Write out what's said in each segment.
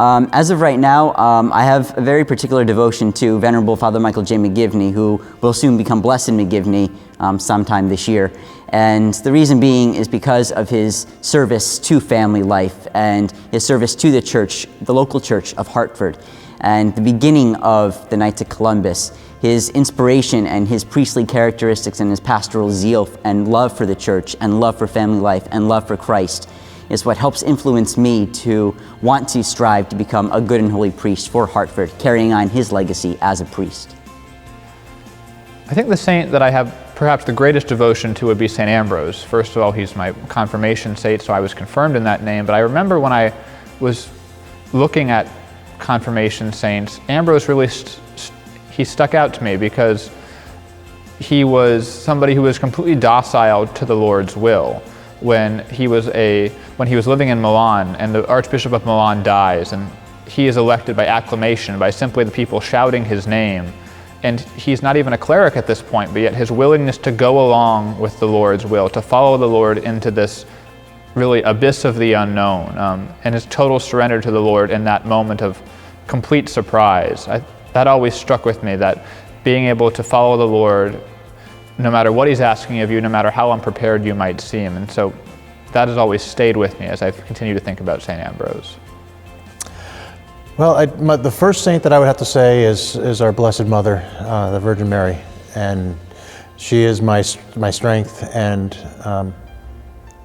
As of right now, I have a very particular devotion to Venerable Father Michael J. McGivney, who will soon become Blessed McGivney sometime this year. And the reason being is because of his service to family life and his service to the church, the local church of Hartford. And the beginning of the Knights of Columbus, his inspiration and his priestly characteristics and his pastoral zeal and love for the church and love for family life and love for Christ is what helps influence me to want to strive to become a good and holy priest for Hartford, carrying on his legacy as a priest. I think the saint that I have perhaps the greatest devotion to would be St. Ambrose. First of all, he's my confirmation saint, so I was confirmed in that name, but I remember when I was looking at confirmation saints, Ambrose really he stuck out to me because he was somebody who was completely docile to the Lord's will. When he was living in Milan and the Archbishop of Milan dies and he is elected by acclamation, by simply the people shouting his name, and he's not even a cleric at this point, but yet his willingness to go along with the Lord's will, to follow the Lord into this really abyss of the unknown, and his total surrender to the Lord in that moment of complete surprise. That always struck with me, that being able to follow the Lord no matter what he's asking of you, no matter how unprepared you might seem. And so that has always stayed with me as I continue to think about St. Ambrose. Well, the first saint that I would have to say is our Blessed Mother, the Virgin Mary. And she is my strength and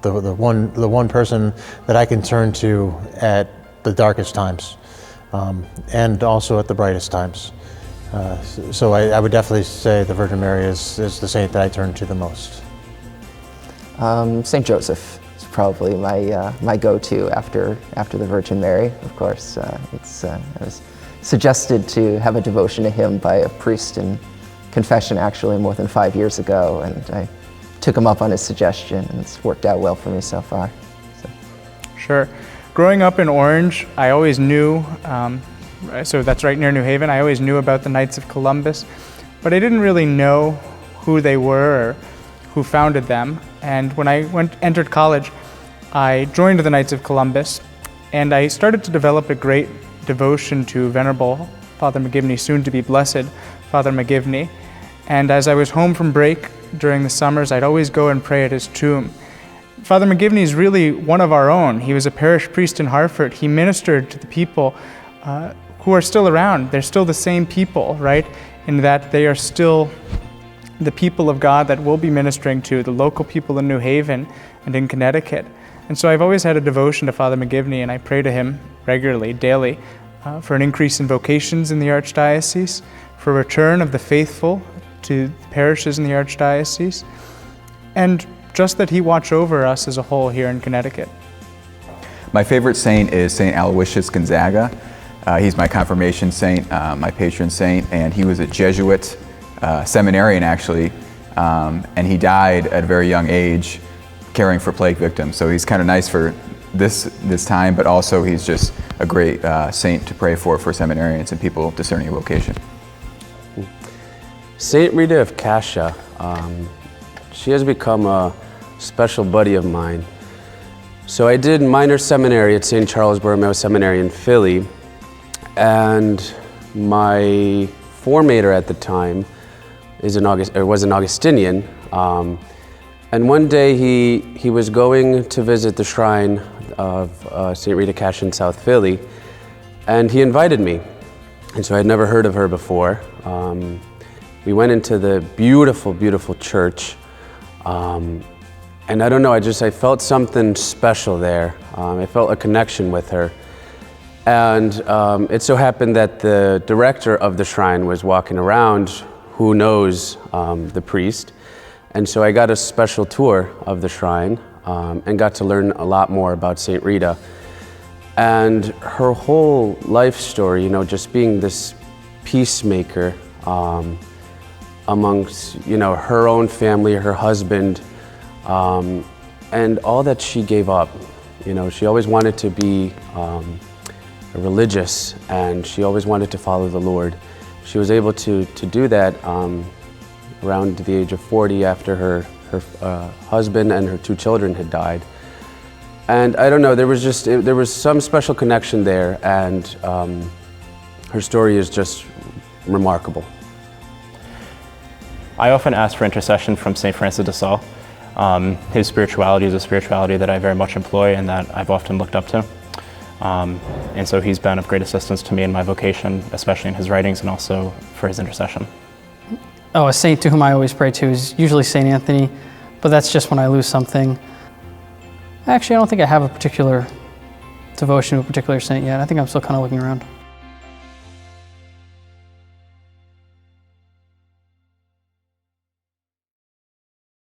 the one person that I can turn to at the darkest times and also at the brightest times. So I would definitely say the Virgin Mary is the saint that I turn to the most. St. Joseph is probably my go-to after the Virgin Mary, of course. I was suggested to have a devotion to him by a priest in confession actually more than 5 years ago, and I took him up on his suggestion, and it's worked out well for me so far. So. Sure. Growing up in Orange, I always knew so that's right near New Haven. I always knew about the Knights of Columbus, but I didn't really know who they were or who founded them. And when I entered college, I joined the Knights of Columbus, and I started to develop a great devotion to Venerable Father McGivney, soon to be Blessed Father McGivney. And as I was home from break during the summers, I'd always go and pray at his tomb. Father McGivney is really one of our own. He was a parish priest in Hartford. He ministered to the people who are still around. They're still the same people, right? In that they are still the people of God that we'll be ministering to, the local people in New Haven and in Connecticut. And so I've always had a devotion to Father McGivney, and I pray to him regularly, daily, for an increase in vocations in the Archdiocese, for return of the faithful to parishes in the Archdiocese, and just that he watch over us as a whole here in Connecticut. My favorite saint is St. Aloysius Gonzaga. He's my confirmation saint, my patron saint, and he was a Jesuit seminarian actually, and he died at a very young age caring for plague victims. So he's kind of nice for this time, but also he's just a great saint to pray for seminarians and people discerning a vocation. Saint Rita of Cascia, she has become a special buddy of mine. So I did minor seminary at St. Charles Borromeo Seminary in Philly, and my formator at the time was an Augustinian, and one day he was going to visit the shrine of St. Rita Cascia in South Philly, and he invited me, and so I had never heard of her before. We went into the beautiful, beautiful church, and I don't know, I felt something special there. I felt a connection with her. And it so happened that the director of the shrine was walking around, who knows the priest. And so I got a special tour of the shrine and got to learn a lot more about St. Rita. And her whole life story, you know, just being this peacemaker amongst, you know, her own family, her husband, and all that she gave up. You know, she always wanted to be religious, and she always wanted to follow the Lord. She was able to do that around the age of 40 after her husband and her 2 children had died. And I don't know, there was some special connection there, and her story is just remarkable. I often ask for intercession from St. Francis de Sales. His spirituality is a spirituality that I very much employ and that I've often looked up to. And so he's been of great assistance to me in my vocation, especially in his writings and also for his intercession. Oh, a saint to whom I always pray to is usually St. Anthony, but that's just when I lose something. Actually, I don't think I have a particular devotion to a particular saint yet. I think I'm still kind of looking around.